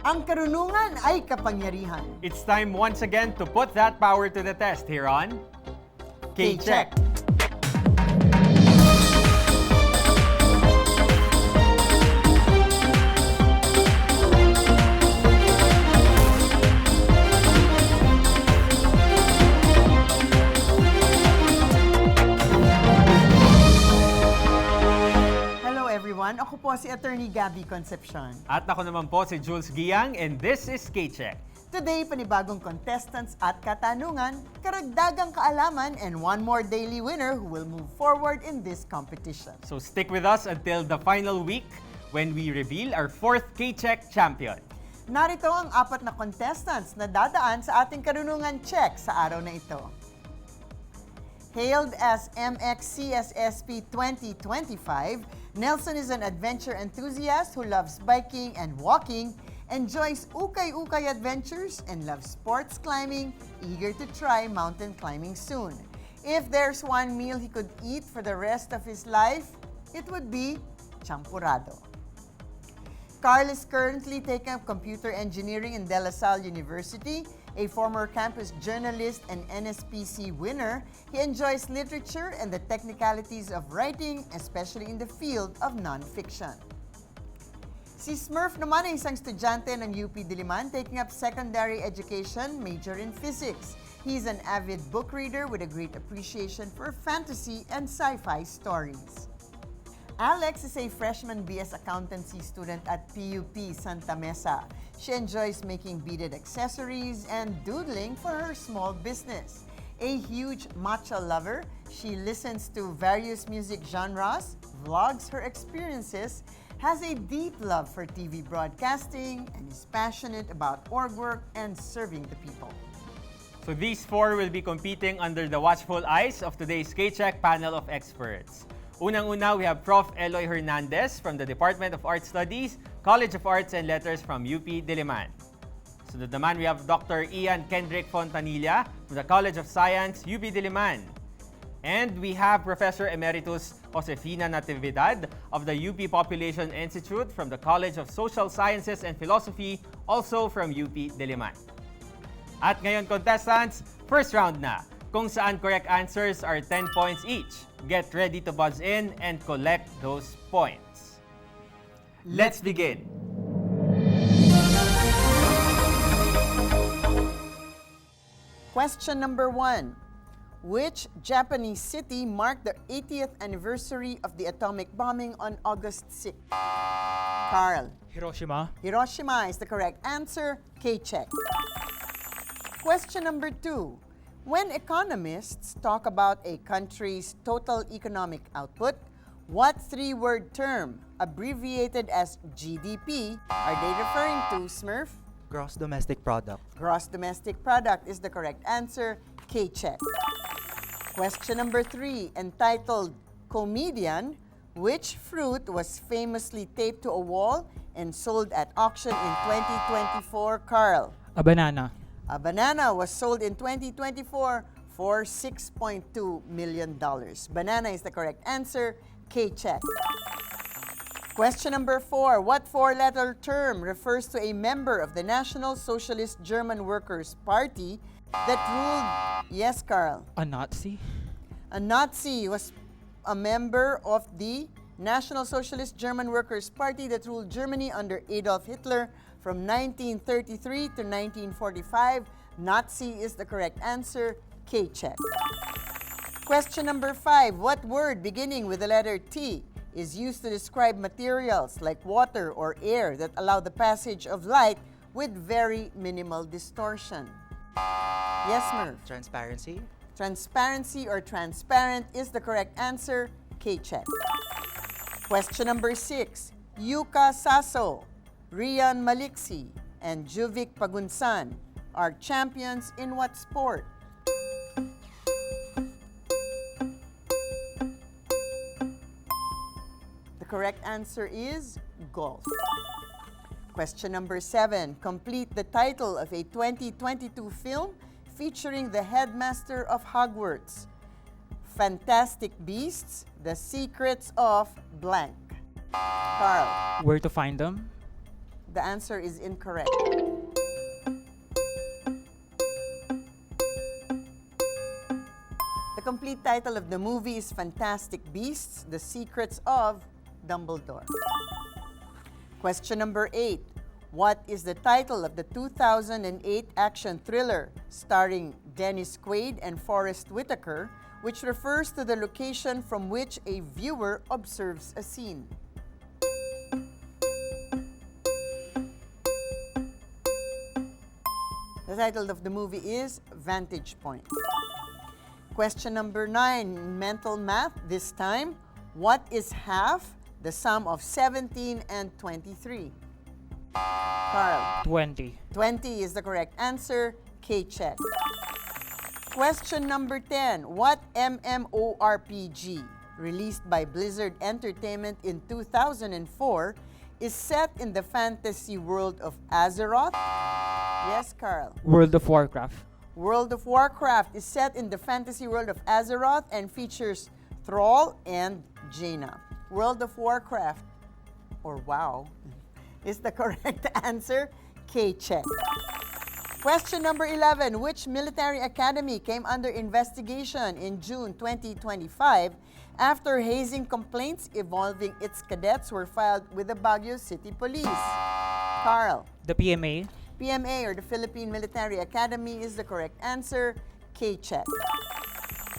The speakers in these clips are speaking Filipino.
Ang karunungan ay kapangyarihan. It's time once again to put that power to the test here on K-Check. Hello everyone, ako po si Attorney Gabby Concepcion. At ako naman po si Jules Giang and this is K-Check. Today, panibagong contestants at katanungan, karagdagang kaalaman, and one more daily winner who will move forward in this competition. So stick with us until the final week when we reveal our fourth K-Check champion. Narito ang apat na contestants na dadaan sa ating karunungan check sa araw na ito. Hailed as MXCSSP 2025, Nelson is an adventure enthusiast who loves biking and walking, enjoys ukay-ukay adventures, and loves sports climbing, eager to try mountain climbing soon. If there's one meal he could eat for the rest of his life, it would be champurrado. Carl is currently taking up computer engineering in De La Salle University. A former campus journalist and NSPC winner, he enjoys literature and the technicalities of writing, especially in the field of nonfiction. Si Smurf naman ay isang estudyante ng UP Diliman taking up secondary education, major in physics. He's an avid book reader with a great appreciation for fantasy and sci-fi stories. Alex is a freshman BS accountancy student at PUP Santa Mesa. She enjoys making beaded accessories and doodling for her small business. A huge matcha lover, she listens to various music genres, vlogs her experiences, has a deep love for TV broadcasting, and is passionate about org work and serving the people. So these four will be competing under the watchful eyes of today's K-Check panel of experts. Unang-una, we have Prof. Eloy Hernandez from the Department of Art Studies, College of Arts and Letters from UP Diliman. Sunod naman, we have Dr. Ian Kendrick Fontanilla from the College of Science, UP Diliman. And we have Professor Emeritus Josefina Natividad of the UP Population Institute from the College of Social Sciences and Philosophy, also from UP Diliman. At ngayon, contestants, first round na, kung saan correct answers are 10 points each. Get ready to buzz in and collect those points. Let's begin. Question number 1. Which Japanese city marked the 80th anniversary of the atomic bombing on August 6? Carl. Hiroshima. Hiroshima is the correct answer. K-check. Question number 2. When economists talk about a country's total economic output, what three-word term, abbreviated as GDP, are they referring to, Smurf? Gross domestic product. Gross domestic product is the correct answer. K-check. Question number 3, entitled Comedian, which fruit was famously taped to a wall and sold at auction in 2024, Carl? A banana. A banana was sold in 2024 for $6.2 million. Banana is the correct answer. K-check. Question number 4. What four-letter term refers to a member of the National Socialist German Workers' Party that ruled... Yes, Carl. A Nazi. A Nazi was a member of the National Socialist German Workers' Party that ruled Germany under Adolf Hitler from 1933 to 1945. Nazi is the correct answer. K-check. Question number 5. What word beginning with the letter T is used to describe materials like water or air that allow the passage of light with very minimal distortion? Yes, Merv. Transparency. Transparency or transparent is the correct answer. K-check. Question number 6. Yuka Saso, Rian Maliksi, and Juvik Pagunsan are champions in what sport? The correct answer is golf. Question number 7. Complete the title of a 2022 film featuring the headmaster of Hogwarts. Fantastic Beasts, The Secrets of Blank. Carl. Where to find them? The answer is incorrect. The complete title of the movie is Fantastic Beasts: The Secrets of Dumbledore. Question number 8. What is the title of the 2008 action thriller starring Dennis Quaid and Forrest Whitaker, which refers to the location from which a viewer observes a scene? The title of the movie is Vantage Point. Question number 9, mental math this time. What is half the sum of 17 and 23? Carl. 20. 20 is the correct answer. K-check. Question number 10. What MMORPG released by Blizzard Entertainment in 2004 is set in the fantasy world of Azeroth? Yes, Carl. World of Warcraft. World of Warcraft is set in the fantasy world of Azeroth and features Thrall and Jaina. World of Warcraft, or WoW, is the correct answer. K-check. Question number 11. Which military academy came under investigation in June 2025 after hazing complaints involving its cadets were filed with the Baguio City Police? Carl. The PMA. PMA, or the Philippine Military Academy, is the correct answer. K-check.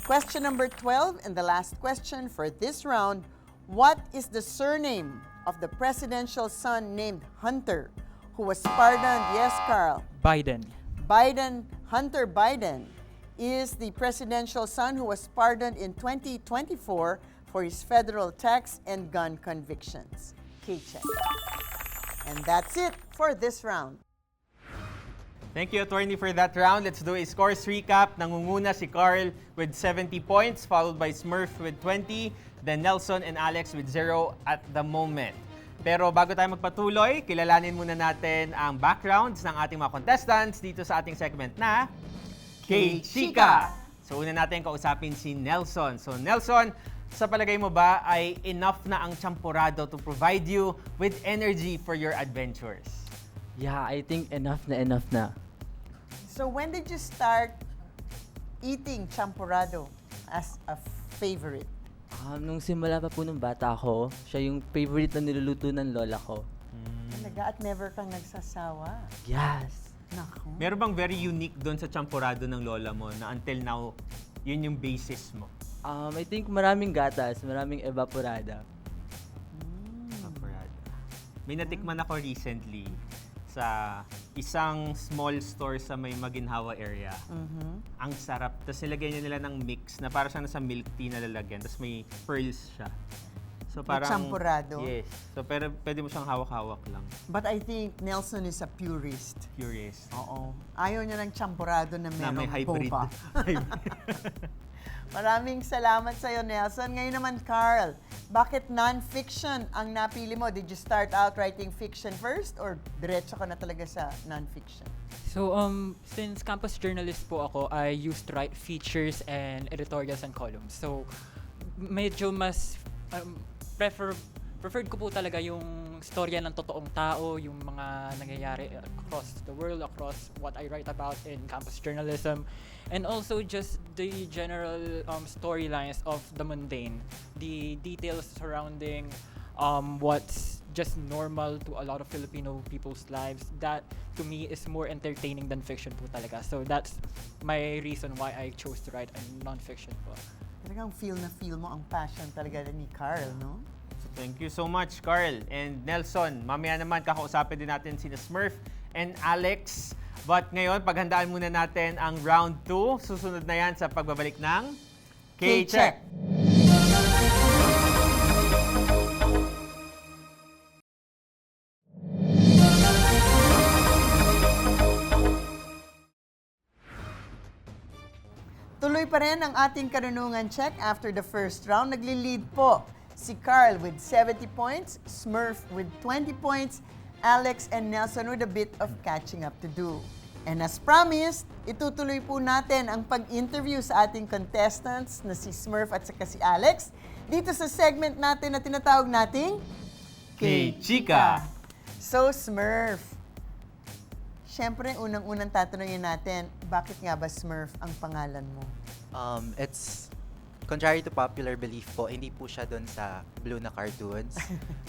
Question number 12 and the last question for this round. What is the surname of the presidential son named Hunter who was pardoned? Yes, Carl. Biden. Biden, Hunter Biden, is the presidential son who was pardoned in 2024 for his federal tax and gun convictions. K-check. And that's it for this round. Thank you, Attorney, for that round. Let's do a scores recap. Nangunguna si Carl with 70 points, followed by Smurf with 20, then Nelson and Alex with 0 at the moment. Pero bago tayo magpatuloy, kilalanin muna natin ang backgrounds ng ating mga contestants dito sa ating segment na K-Chika! So una natin kausapin si Nelson. So Nelson, sa palagay mo ba ay enough na ang champurado to provide you with energy for your adventures? Yeah, I think enough na. So when did you start eating champurrado as a favorite? Nung simula pa po nung bata ako, siya yung favorite na niluluto ng lola ko. Talaga, at never kang nagsasawa. Yes! Naku. Meron bang very unique doon sa champurado ng lola mo na until now, yun yung basis mo? I think maraming gatas, maraming evaporada. Champurado. May natikman ako recently sa isang small store sa may Maginhawa area. Ang sarap. Tapos nilagay nila ng mix na parang siya nasa milk tea na lalagyan. Tapos may pearls siya. So parang champurado? Yes. So pero pwede mo siyang hawak-hawak lang. But I think Nelson is a purist. Curious. Oo. Ayaw niya ng champurado na Na merong may hybrid. boba. Maraming salamat sa'yo, Nelson. Ngayon naman, Carl, bakit non-fiction ang napili mo? Did you start out writing fiction first or diretso ka na talaga sa non-fiction? So, since campus journalist po ako, I used to write features and editorials and columns. So, medyo mas preferred ko po talaga yung storya ng totoong tao, yung mga nangyayari across the world, across what I write about in campus journalism, and also just the general storylines of the mundane, the details surrounding what's just normal to a lot of Filipino people's lives. That, to me, is more entertaining than fiction po talaga. So that's my reason why I chose to write a non-fiction po. Talagang feel mo ang passion talaga ni Carl, no? So thank you so much, Carl. And Nelson, mamaya naman kakausapin din natin sina Smurf and Alex. But ngayon, paghandaan muna natin ang round 2. Susunod na yan sa pagbabalik ng K-Check. Tuloy pa rin ang ating karunungan check after the first round. Nagli-lead po si Carl with 70 points, Smurf with 20 points, Alex and Nelson with a bit of catching up to do. And as promised, itutuloy po natin ang pag-interview sa ating contestants na si Smurf at saka si Alex dito sa segment natin na tinatawag nating K-Chika. So, Smurf. Siyempre, unang-unang tatanungin natin, bakit nga ba Smurf ang pangalan mo? It's contrary to popular belief po, hindi po siya dun sa blue na cartoons.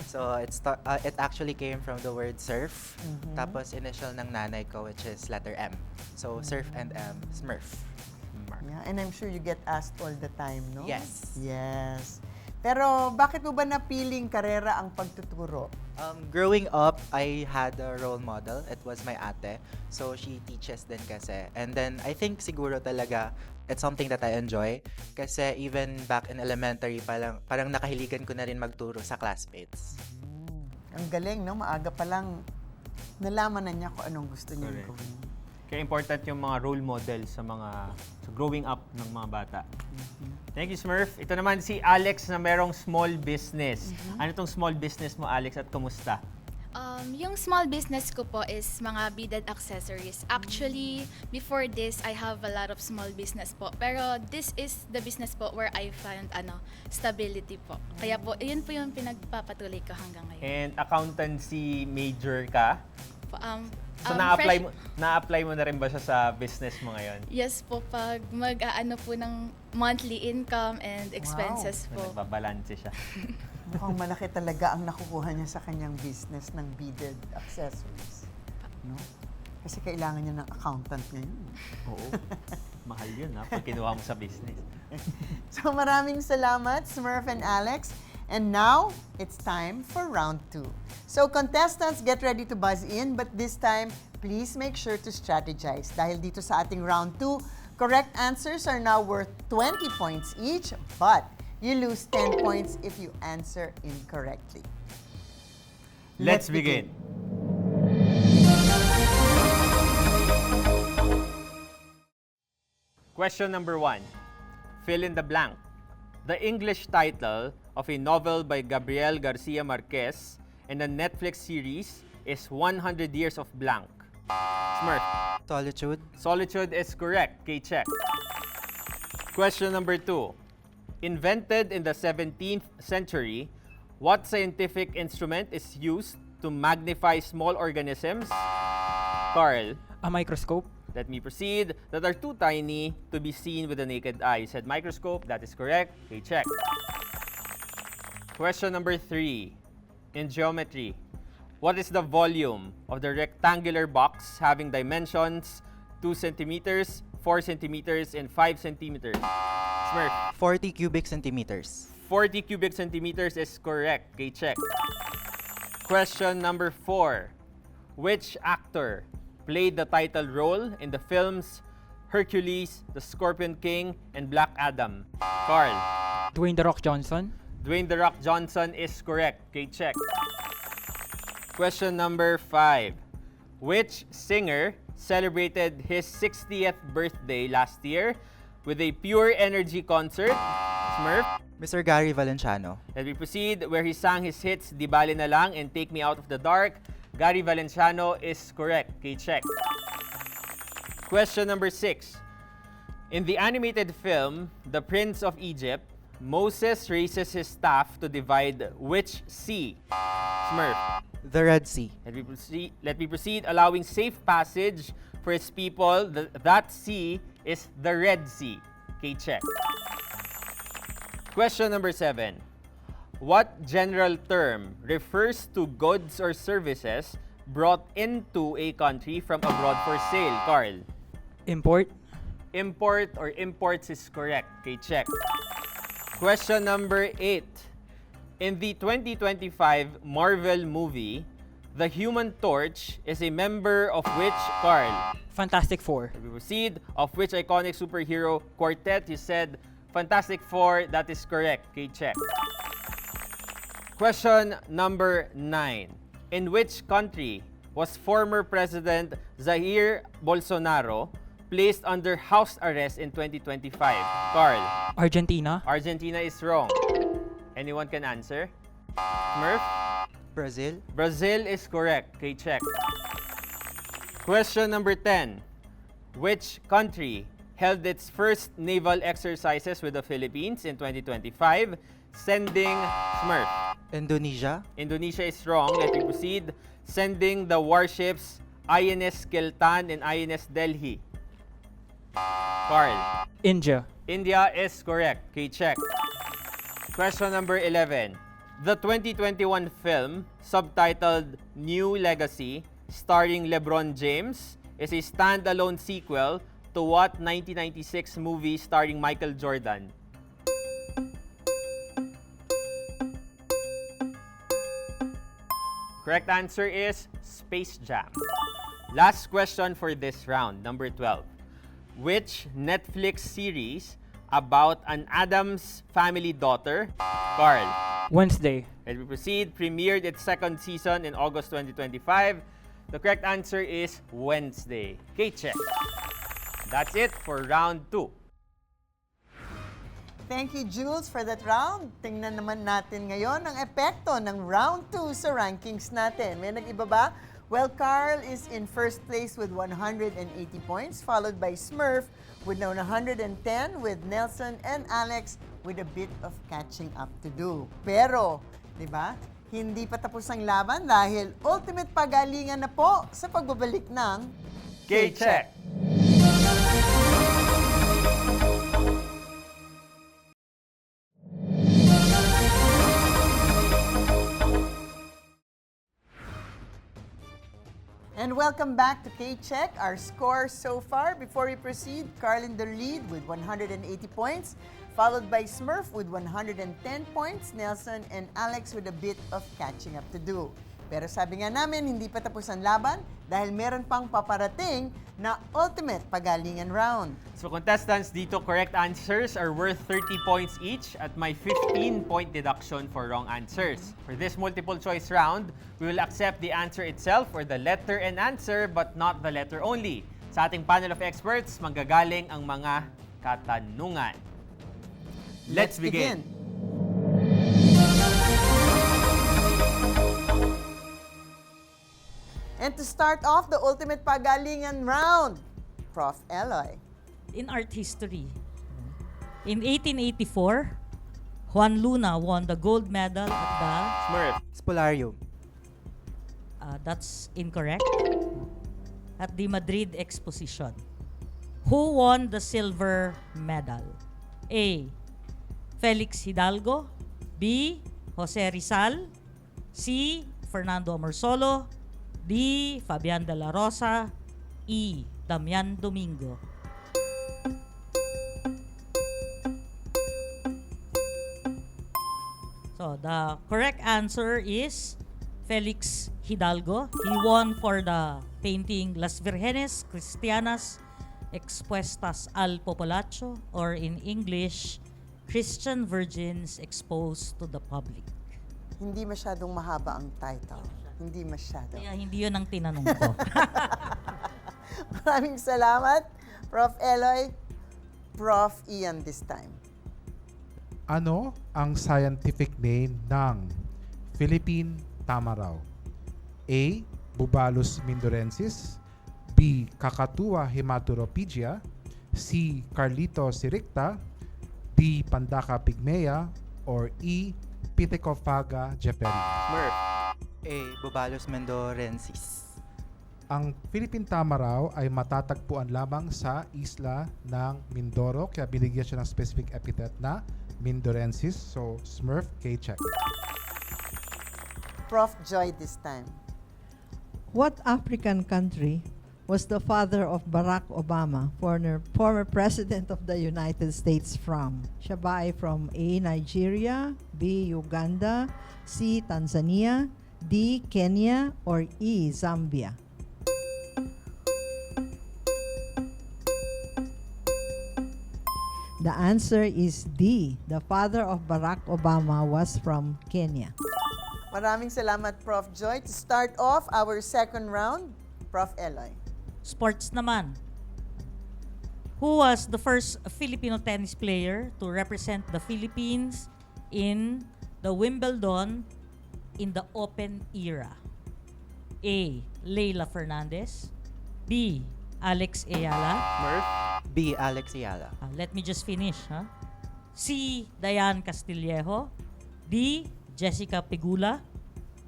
So, it actually came from the word surf. Tapos, initial ng nanay ko, which is letter M. So, surf and M, Smurf. Yeah, and I'm sure you get asked all the time, no? Yes. Yes. Pero bakit mo ba napiling karera ang pagtuturo? Growing up, I had a role model. It was my ate. So, she teaches din kasi. And then, I think siguro talaga, it's something that I enjoy. Kasi even back in elementary, parang nakahiligan ko na rin magturo sa classmates. Ang galing, no? Maaga pa lang nalaman na niya kung anong gusto niya Correct. gawin. Kaya important yung mga role model sa growing up ng mga bata. Thank you, Smurf. Ito naman si Alex na merong small business. Ano tong small business mo, Alex, at kumusta? Yung small business ko po is mga beaded accessories. Actually, before this, I have a lot of small business po. Pero this is the business po where I found stability po. Kaya po, yun po yung pinagpapatuloy ko hanggang ngayon. And accountancy major ka? So Fresh- na-apply mo na rin ba siya sa business mo ngayon? Yes po, pag mag-aano po ng monthly income and expenses po. Nagbabalanse siya. Mukhang malaki talaga ang nakukuha niya sa kanyang business ng beaded accessories. No? Kasi kailangan niya ng accountant ngayon. Oo. Mahal yun pag kinuha mo sa business. So maraming salamat, Smurf and Alex. And now, it's time for round 2. So contestants, get ready to buzz in, but this time, please make sure to strategize. Dahil dito sa ating round 2, correct answers are now worth 20 points each, but you lose 10 points if you answer incorrectly. Let's begin. Question number 1. Fill in the blank. The English title of a novel by Gabriel Garcia Marquez and a Netflix series is 100 Years of Blank. Smurf. Solitude. Solitude is correct. K-check. Question number 2. Invented in the 17th century, what scientific instrument is used to magnify small organisms? Carl. A microscope. Let me proceed. That are too tiny to be seen with the naked eye. You said microscope. That is correct. Okay, check. Question number 3. In geometry, what is the volume of the rectangular box having dimensions 2 centimeters, 4 centimeters, and 5 centimeters? Smurf. 40 cubic centimeters. 40 cubic centimeters is correct. Okay, check. Question number 4. Which actor played the title role in the films Hercules, The Scorpion King, and Black Adam? Carl. Dwayne The Rock Johnson. Dwayne The Rock Johnson is correct. Okay, check. Question number 5. Which singer celebrated his 60th birthday last year with a Pure Energy concert? Smurf. Mr. Gary Valenciano. Let me proceed. Where he sang his hits Di Bale Na Lang and Take Me Out of the Dark. Gary Valenciano is correct. Okay, check. Question number 6. In the animated film, The Prince of Egypt, Moses raises his staff to divide which sea? Smurf. The Red Sea. Let me proceed. Allowing safe passage for his people. That sea is the Red Sea. Okay, check. Question number 7. What general term refers to goods or services brought into a country from abroad for sale? Carl. Import. Import or imports is correct. Okay, check. Question number 8. In the 2025 Marvel movie, the Human Torch is a member of which, Carl? Fantastic Four. We proceed. Of which iconic superhero quartet? You said Fantastic Four. That is correct. Okay, check. Question number 9. In which country was former President Jair Bolsonaro placed under house arrest in 2025? Carl. Argentina. Argentina is wrong. Anyone can answer? Murph? Brazil. Brazil is correct. Okay, check. Question number 10. Which country held its first naval exercises with the Philippines in 2025, sending Smurf? Indonesia? Indonesia is wrong. Let me proceed. Sending the warships INS Keltan and INS Delhi. Carl. India. India is correct. Okay, check. Question number 11. The 2021 film, subtitled New Legacy, starring LeBron James, is a standalone sequel to what 1996 movie starring Michael Jordan? Correct answer is Space Jam. Last question for this round, number 12. Which Netflix series about an Addams Family daughter, Carl? Wednesday. Let me proceed. Premiered its second season in August 2025. The correct answer is Wednesday. Okay, check. That's it for round 2. Thank you, Jules, for that round. Tingnan naman natin ngayon ang epekto ng round 2 sa rankings natin. May nag-iba ba? Well, Carl is in first place with 180 points, followed by Smurf with now 110, with Nelson and Alex with a bit of catching up to do. Pero, di ba, hindi pa tapos ang laban dahil ultimate pagalingan na po sa pagbabalik ng K-Check. And welcome back to K-Check. Our score so far, before we proceed, Carl in the lead with 180 points, followed by Smurf with 110 points, Nelson and Alex with a bit of catching up to do. Pero sabi nga namin, hindi pa tapos ang laban dahil meron pang paparating na ultimate pagalingan round. So contestants, dito correct answers are worth 30 points each at may 15-point deduction for wrong answers. For this multiple choice round, we will accept the answer itself or the letter and answer but not the letter only. Sa ating panel of experts, manggagaling ang mga katanungan. Let's begin. And to start off the ultimate pagalingan round, Prof. Eloy. In art history, in 1884, Juan Luna won the gold medal at Smurf. Spolarium. that's incorrect, at the Madrid Exposition. Who won the silver medal? A. Felix Hidalgo. B. Jose Rizal. C. Fernando Amorsolo. D. Fabian de la Rosa. E. Damian Domingo. So the correct answer is Felix Hidalgo. He won for the painting Las Virgenes Cristianas Expuestas al Populacho, or in English, Christian Virgins Exposed to the Public. Hindi masyadong mahaba ang title. Hindi masyado. Kaya hindi yun ang tinanong ko. Maraming salamat, Prof. Eloy. Prof. Ian this time. Ano ang scientific name ng Philippine tamaraw? A. Bubalus mindorensis. B. Cacatuea hematuropigia. C. Carlito siricta. D. Pandaka pygmea. Or E. Pithecofaga jefferi. Smurf. A. Bubalus mendorensis. Ang Philippine tamaraw ay matatagpuan lamang sa isla ng Mindoro, kaya binigyan siya ng specific epithet na Mindorensis. So, Smurf, K-check. Prof. Joy this time. What African country was the father of Barack Obama, former president of the United States, from? Siya ba ay from A. Nigeria, B. Uganda, C. Tanzania, D. Kenya, or E. Zambia? The answer is D. The father of Barack Obama was from Kenya. Maraming salamat, Prof. Joy. To start off our second round, Prof. Eloy. Sports naman. Who was the first Filipino tennis player to represent the Philippines in the Wimbledon in the Open era? A. Leila Fernandez. B. Alex Ayala. Smurf. B. Alex Ayala. Let me just finish. C. Diane Castillejo. D. Jessica Pegula,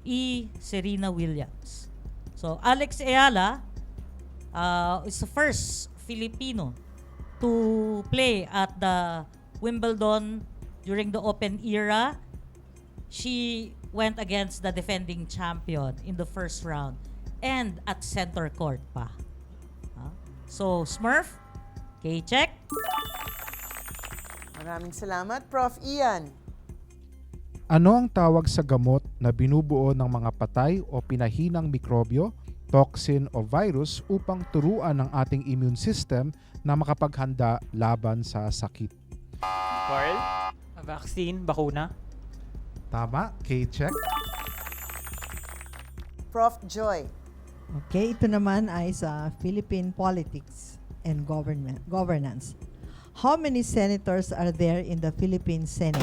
E. Serena Williams. So Alex Ayala is the first Filipino to play at the Wimbledon during the Open era. She went against the defending champion in the first round and at center court pa. So Smurf, K-check. Maraming salamat, Prof. Ian. Ano ang tawag sa gamot na binubuo ng mga patay o pinahinang mikrobyo, toxin o virus upang turuan ang ating immune system na makapaghanda laban sa sakit? Carl? A vaccine, bakuna. Tama, K-check. Prof. Joy. Okay, ito naman ay sa Philippine politics and governance. How many senators are there in the Philippine Senate?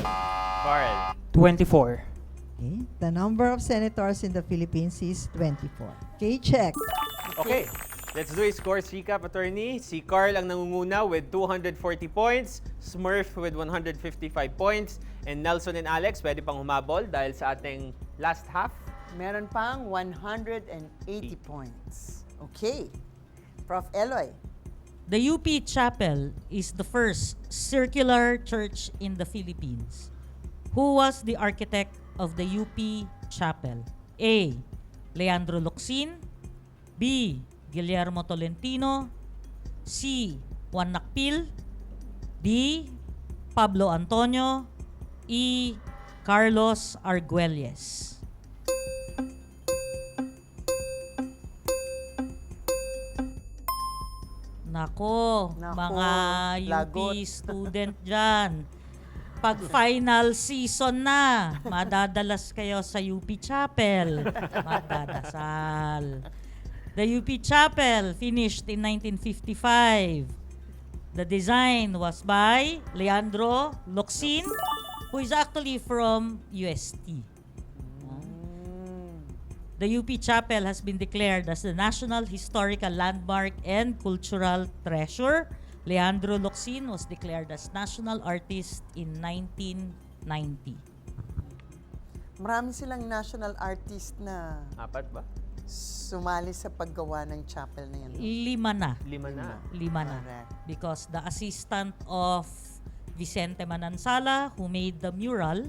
Carl? 24. Okay, the number of senators in the Philippines is 24. Okay, check. Okay, let's do a score recap, attorney. Si Carl ang nangunguna with 240 points, Smurf with 155 points, and Nelson and Alex pwede pang humabol dahil sa ating last half. Meron pang 180 points. Okay. Prof. Eloy. The UP Chapel is the first circular church in the Philippines. Who was the architect of the UP Chapel? A. Leandro Locsin, B. Guillermo Tolentino, C. Juan Nakpil, D. Pablo Antonio, E. Carlos Arguelles. Nako, Nako, mga UP lagot. student dyan. Pag final season na, madadalas kayo sa UP Chapel. Magdadasal. The UP Chapel finished in 1955. The design was by Leandro Locsin, who is actually from UST. The UP Chapel has been declared as the National Historical Landmark and Cultural Treasure. Leandro Locsin was declared as National Artist in 1990. Marami silang national artist na 4 ba? sumali sa paggawa ng chapel na yan. 5 na. 5 na. 5 na. Correct. Because the assistant of Vicente Manansala, who made the mural,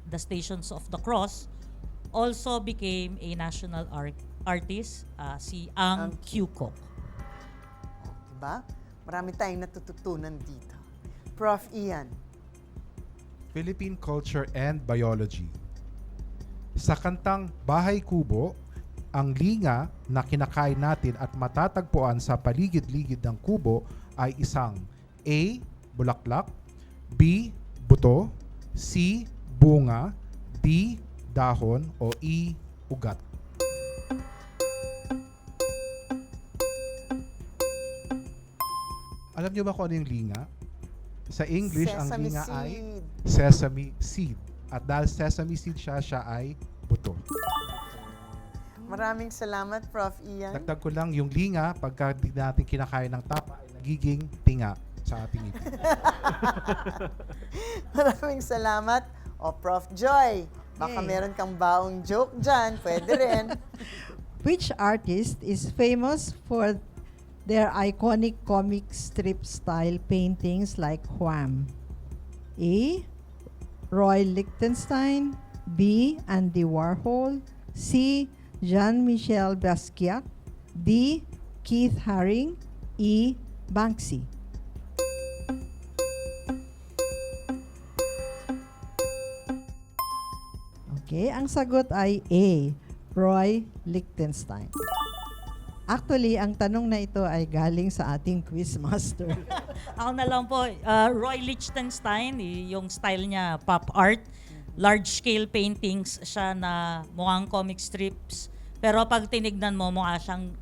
the Stations of the Cross, also became a national artist, si Ang Kyuko. Diba? Marami tayong natututunan dito. Prof. Ian. Philippine Culture and Biology. Sa kantang Bahay Kubo, ang linga na kinakain natin at matatagpuan sa paligid-ligid ng kubo ay isang A. Bulaklak, B. Buto, C. Bunga, D. Dahon o E. Ugat. Alam niyo ba kung ano yung linga? Sa English, ang Sesame linga seed. ay sesame seed. At dahil sesame seed siya ay buto. Maraming salamat, Prof. Ian. Dagdag ko lang, yung linga, pagka di natin kinakain ng tapa, ay nagiging tinga sa ating ngipin. Maraming salamat. O, Prof. Joy, baka Yay. meron kang baong joke dyan. Pwede rin. Which artist is famous for their iconic comic strip style paintings like Wham? A. Roy Lichtenstein, B. Andy Warhol, C. Jean-Michel Basquiat, D. Keith Haring, E. Banksy. Okay, ang sagot ay A. Roy Lichtenstein. Actually, ang tanong na ito ay galing sa ating quizmaster. Ako na lang po, Roy Lichtenstein, yung style niya, pop art. Large-scale paintings siya na mukhang comic strips. Pero pag tinignan mo, mukha siyang,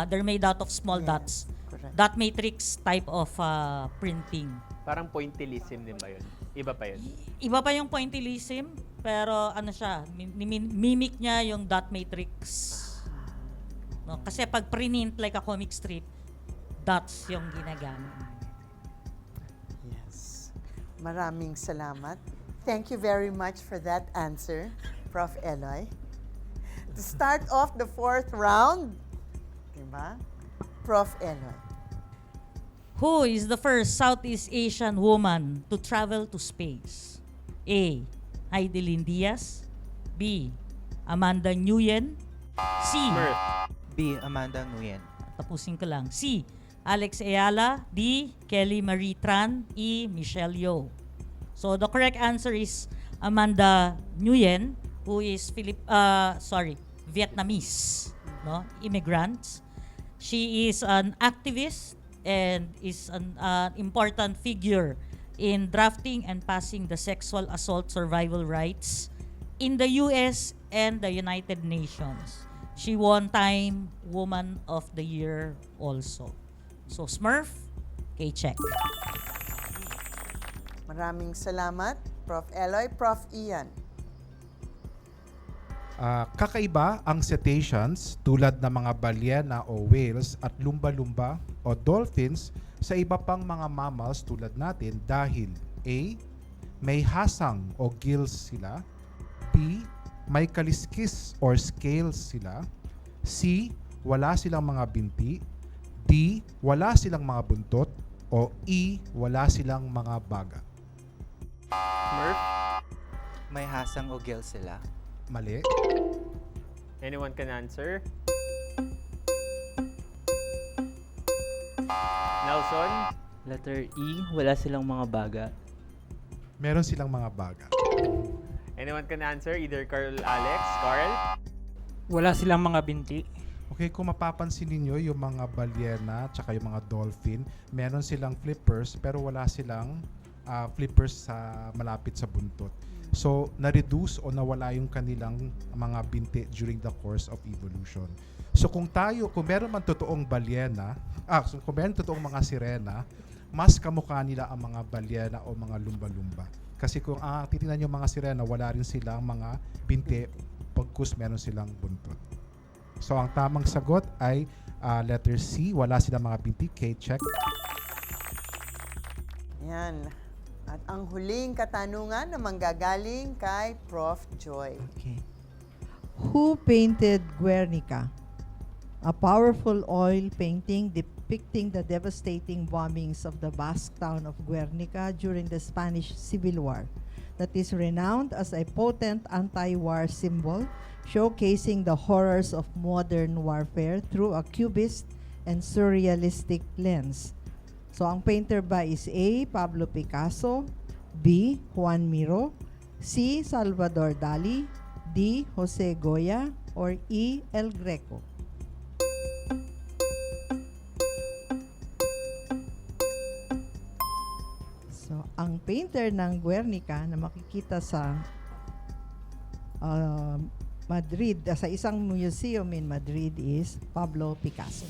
they're made out of small dots. Correct. Dot matrix type of printing. Parang pointillism din ba yun? Iba pa yun? Iba pa yung pointillism, pero siya, mimic niya yung dot matrix. No? Kasi pag print like a comic strip, dots yung ginagamit. Yes. Maraming salamat. Thank you very much for that answer, Prof. Eloy. To start off the fourth round, diba? Prof. Eloy. Who is the first Southeast Asian woman to travel to space? A. Heidelin Diaz. B. Amanda Nguyen. C. Smurf. B. Amanda Nguyen. Tapusin ko lang. C. Alex Ayala. D. Kelly Marie Tran. E. Michelle Yeoh. So the correct answer is Amanda Nguyen, who is Vietnamese, no, immigrants. She is an activist and is an important figure in drafting and passing the sexual assault survival rights in the US and the United Nations. She won Time Woman of the Year also. So Smurf, K-check. Maraming salamat, Prof. Eloy. Prof. Ian. Kakaiba ang cetaceans tulad ng mga balyena o whales at lumba-lumba o dolphins sa iba pang mga mammals tulad natin dahil A. May hasang o gills sila. B. May kaliskis or scales sila. C. Wala silang mga binti. D. Wala silang mga buntot. O E. Wala silang mga baga. Smurf. May hasang o gills sila. Mali. Anyone can answer? Nelson? Letter E, wala silang mga baga. Meron silang mga baga. Anyone can answer? Either Carl, Alex, Carl? Wala silang mga binti. Okay, kung mapapansin niyo yung mga balyena tsaka yung mga dolphin, meron silang flippers pero wala silang flippers sa malapit sa buntot. So, na-reduce o nawala yung kanilang mga binti during the course of evolution. So, kung meron man totoong balyena, kung meron totoong mga sirena, mas kamukha nila ang mga balyena o mga lumba-lumba. Kasi kung titingnan yung mga sirena, wala rin silang mga binti pagkus meron silang buntot. So, ang tamang sagot ay letter C, wala silang mga binti. K-check. Yan. At ang huling katanungan na manggagaling kay Prof. Joy. Okay. Who painted Guernica? A powerful oil painting depicting the devastating bombings of the Basque town of Guernica during the Spanish Civil War that is renowned as a potent anti-war symbol showcasing the horrors of modern warfare through a cubist and surrealistic lens. So, ang painter ba is A. Pablo Picasso, B. Juan Miro, C. Salvador Dali, D. Jose Goya, or E. El Greco? So, ang painter ng Guernica na makikita sa Madrid, sa isang museum in Madrid is Pablo Picasso.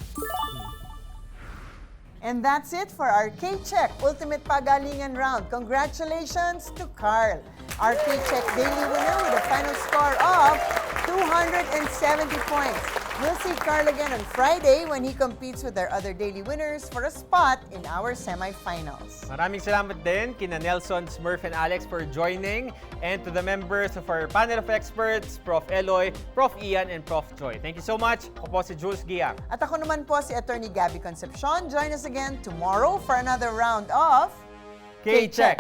And that's it for our K-Check Ultimate Pagalingan Round. Congratulations to Carl, our K-Check Daily winner with a final score of 270 points. We'll see Carl again on Friday when he competes with our other daily winners for a spot in our semifinals. Maraming salamat din kina Nelson, Smurf, and Alex for joining, and to the members of our panel of experts, Prof. Eloy, Prof. Ian, and Prof. Joy. Thank you so much. Ako po si Jules Giang. At ako naman po si Attorney Gabby Concepcion. Join us again tomorrow for another round of K-Check!